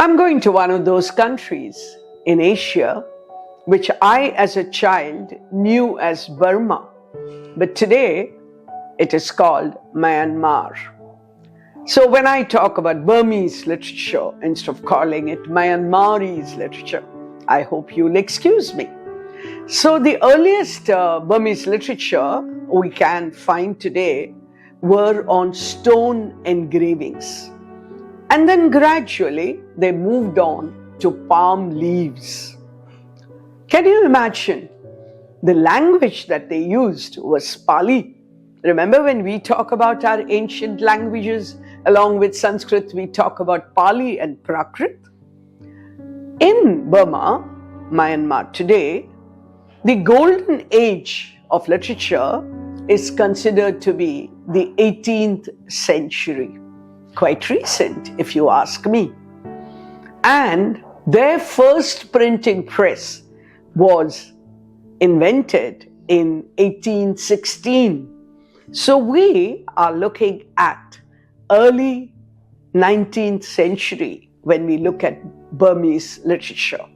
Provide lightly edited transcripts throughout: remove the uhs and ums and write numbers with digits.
I'm going to one of those countries in Asia which I as a child knew as Burma, but today it is called Myanmar. So when I talk about Burmese literature, instead of calling it Myanmarese literature, I hope you'll excuse me. So the earliest Burmese literature we can find today were on stone engravings. And then gradually they moved on to palm leaves. Can you imagine? The language that they used was Pali. Remember when we talk about our ancient languages, along with Sanskrit, we talk about Pali and Prakrit? In Burma, Myanmar today, the golden age of literature is considered to be the 18th century. Quite recent, if you ask me. And their first printing press was invented in 1816. So we are looking at early 19th century when we look at Burmese literature.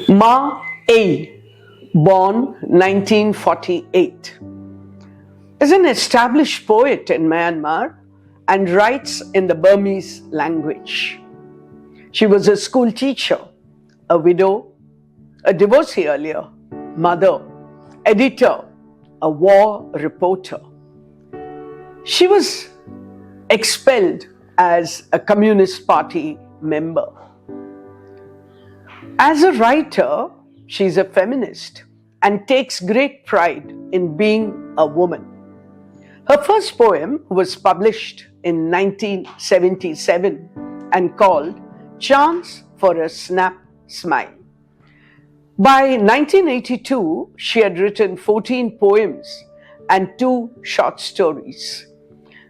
Ma A, born 1948, is an established poet in Myanmar and writes in the Burmese language. She was a school teacher, a widow, a divorcee earlier, mother, editor, a war reporter. She was expelled as a Communist Party member. As a writer, she's a feminist and takes great pride in being a woman. Her first poem was published in 1977 and called Chance for a Snap Smile. By 1982, she had written 14 poems and 2 short stories.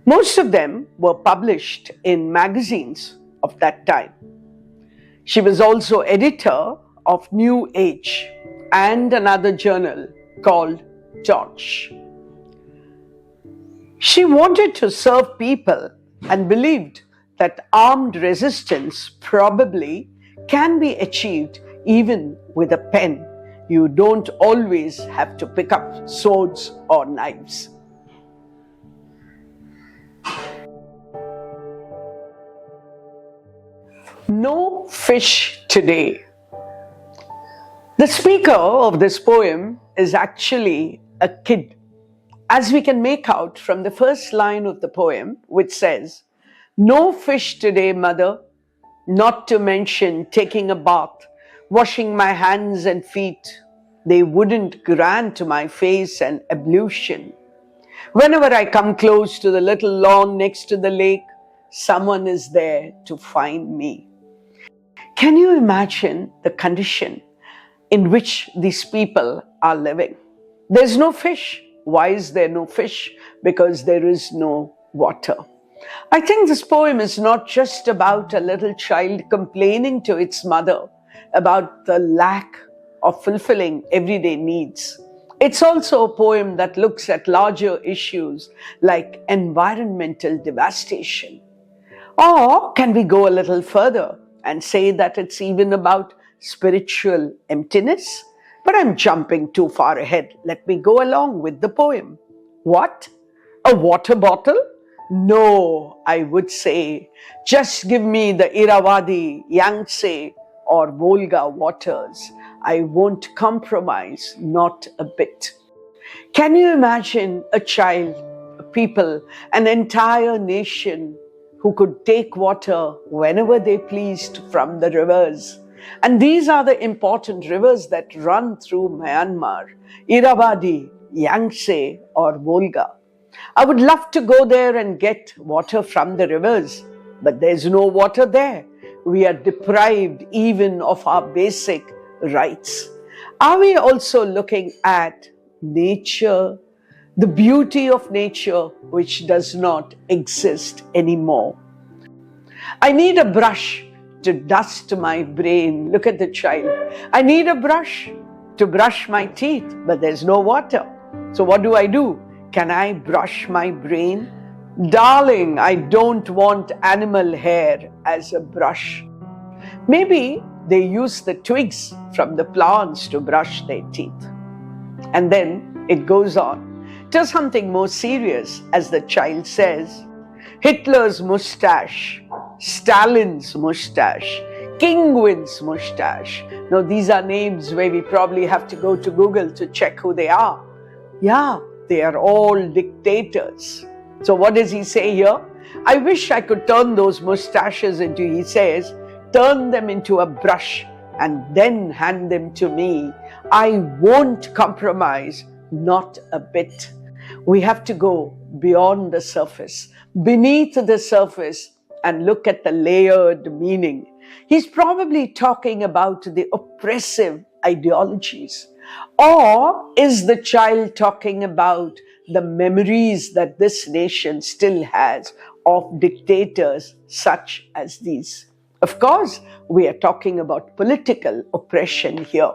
Most of them were published in magazines of that time. She was also editor of New Age and another journal called Torch. She wanted to serve people and believed that armed resistance probably can be achieved even with a pen. You don't always have to pick up swords or knives. No fish today. The speaker of this poem is actually a kid, as we can make out from the first line of the poem, which says, "No fish today, mother, not to mention taking a bath, washing my hands and feet. They wouldn't grant my face an ablution. Whenever I come close to the little lawn next to the lake, someone is there to find me." Can you imagine the condition in which these people are living? There's no fish. Why is there no fish? Because there is no water. I think this poem is not just about a little child complaining to its mother about the lack of fulfilling everyday needs. It's also a poem that looks at larger issues like environmental devastation. Or can we go a little further and say that it's even about spiritual emptiness? But I'm jumping too far ahead. Let me go along with the poem. What? A water bottle? No, I would say, just give me the Irrawaddy, Yangtze, or Volga waters. I won't compromise, not a bit. Can you imagine a child, a people, an entire nation who could take water whenever they pleased from the rivers? And these are the important rivers that run through Myanmar, Irrawaddy, Yangtze, or Volga. I would love to go there and get water from the rivers, but there's no water there. We are deprived even of our basic rights. Are we also looking at nature, the beauty of nature which does not exist anymore? I need a brush to dust my brain. Look at the child. I need a brush to brush my teeth, but there's no water. So what do? Can I brush my brain Darling, I don't want animal hair as a brush. Maybe they use the twigs from the plants to brush their teeth. And then it goes on to something more serious as the child says, Hitler's mustache, Stalin's mustache, Kingwin's mustache. Now these are names where we probably have to go to Google to check who they are. Yeah, they are all dictators. So what does he say here? I wish I could turn those mustaches into, he says, turn them into a brush and then hand them to me. I won't compromise, not a bit. We have to go beyond the surface, beneath the surface, and look at the layered meaning. He's probably talking about the oppressive ideologies. Or is the child talking about the memories that this nation still has of dictators such as these? Of course, we are talking about political oppression here.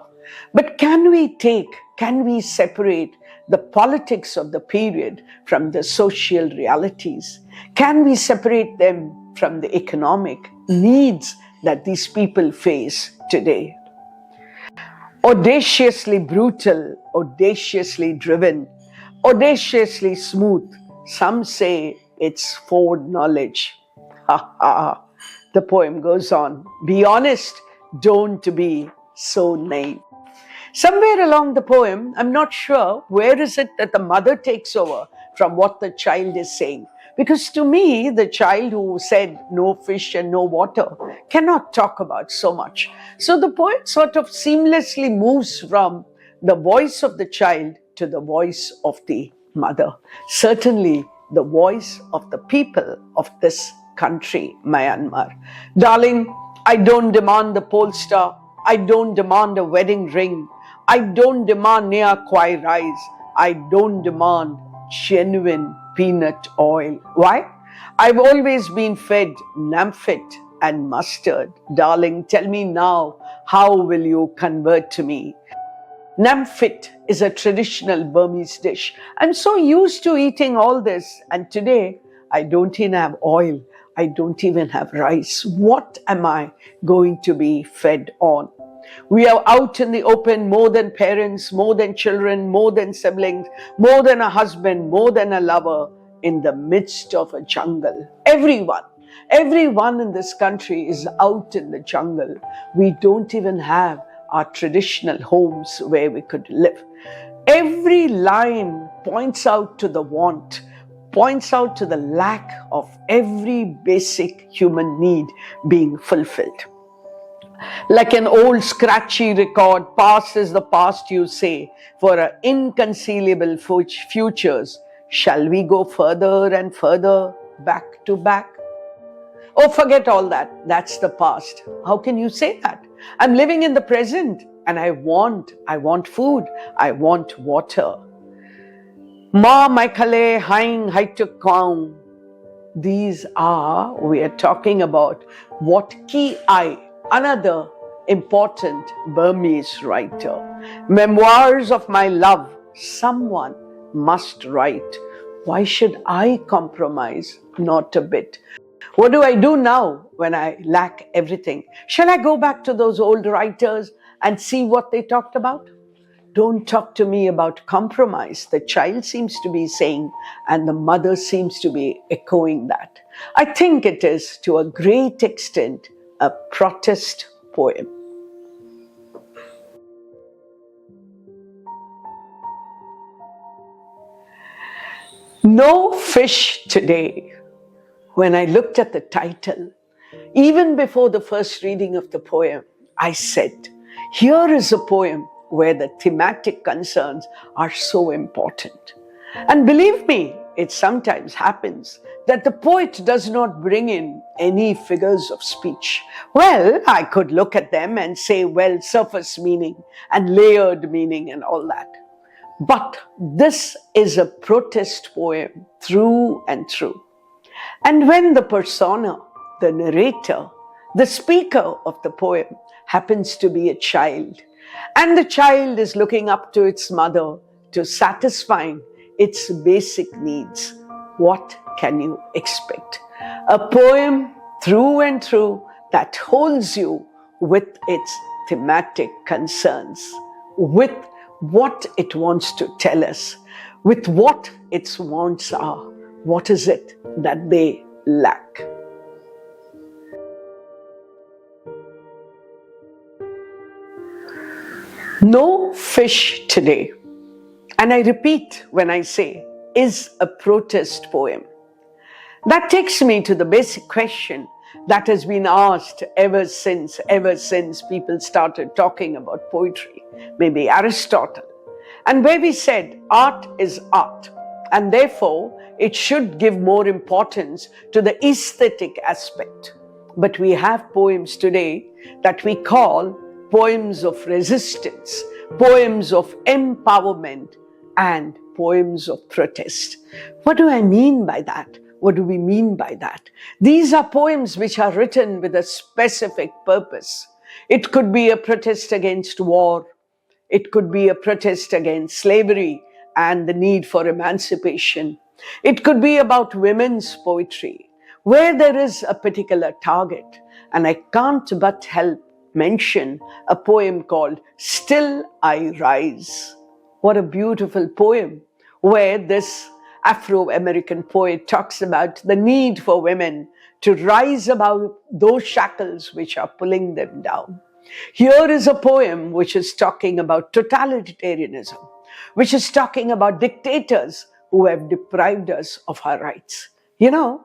But can we separate the politics of the period from the social realities? Can we separate them from the economic needs that these people face today? Audaciously brutal, audaciously driven, audaciously smooth. Some say it's foreknowledge. Ha ha. The poem goes on. Be honest, don't be so naive. Somewhere along the poem, I'm not sure where is it that the mother takes over from what the child is saying. Because to me, the child who said no fish and no water cannot talk about so much. So the poet sort of seamlessly moves from the voice of the child to the voice of the mother. Certainly the voice of the people of this country, Myanmar. Darling, I don't demand the pole star. I don't demand a wedding ring. I don't demand near kwai rice. I don't demand genuine peanut oil. Why? I've always been fed namphit and mustard. Darling, tell me now, how will you convert to me? Namphit is a traditional Burmese dish. I'm so used to eating all this, and today I don't even have oil. I don't even have rice. What am I going to be fed on? We are out in the open more than parents, more than children, more than siblings, more than a husband, more than a lover, in the midst of a jungle. Everyone in this country is out in the jungle. We don't even have our traditional homes where we could live. Every line points out to the want, points out to the lack of every basic human need being fulfilled. Like an old scratchy record, past is the past, you say, for our inconceivable futures. Shall we go further and further, back to back? Oh, forget all that. That's the past. How can you say that? I'm living in the present and I want food. I want water. Ma Maikale Haing Haituk Kwang. These are, we are talking about what Ki Ai, another important Burmese writer. Memoirs of my love, someone must write. Why should I compromise? Not a bit. What do I do now when I lack everything? Shall I go back to those old writers and see what they talked about? Don't talk to me about compromise, the child seems to be saying, and the mother seems to be echoing that. I think it is, to a great extent, a protest poem. No fish today. When I looked at the title, even before the first reading of the poem, I said, here is a poem where the thematic concerns are so important. And believe me, it sometimes happens that the poet does not bring in any figures of speech. Well, I could look at them and say, well, surface meaning and layered meaning and all that. But this is a protest poem through and through. And when the persona, the narrator, the speaker of the poem happens to be a child, and the child is looking up to its mother to satisfying its basic needs, what can you expect? A poem through and through that holds you with its thematic concerns, with what it wants to tell us, with what its wants are. What is it that they lack? No fish today, and I repeat when I say, is a protest poem. That takes me to the basic question that has been asked ever since people started talking about poetry, maybe Aristotle, and where we said art is art, and therefore it should give more importance to the aesthetic aspect. But we have poems today that we call poems of resistance, poems of empowerment, and poems of protest. What do I mean by that? What do we mean by that? These are poems which are written with a specific purpose. It could be a protest against war. It could be a protest against slavery and the need for emancipation. It could be about women's poetry, where there is a particular target. And I can't but help mention a poem called Still I Rise. What a beautiful poem, where this Afro-American poet talks about the need for women to rise above those shackles which are pulling them down. Here is a poem which is talking about totalitarianism, which is talking about dictators who have deprived us of our rights. You know,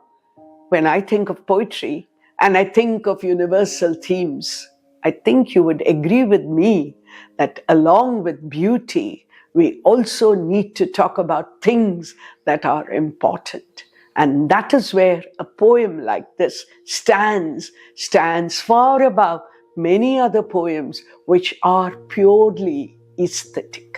when I think of poetry and I think of universal themes, I think you would agree with me that along with beauty, we also need to talk about things that are important. And that is where a poem like this stands far above many other poems which are purely aesthetic.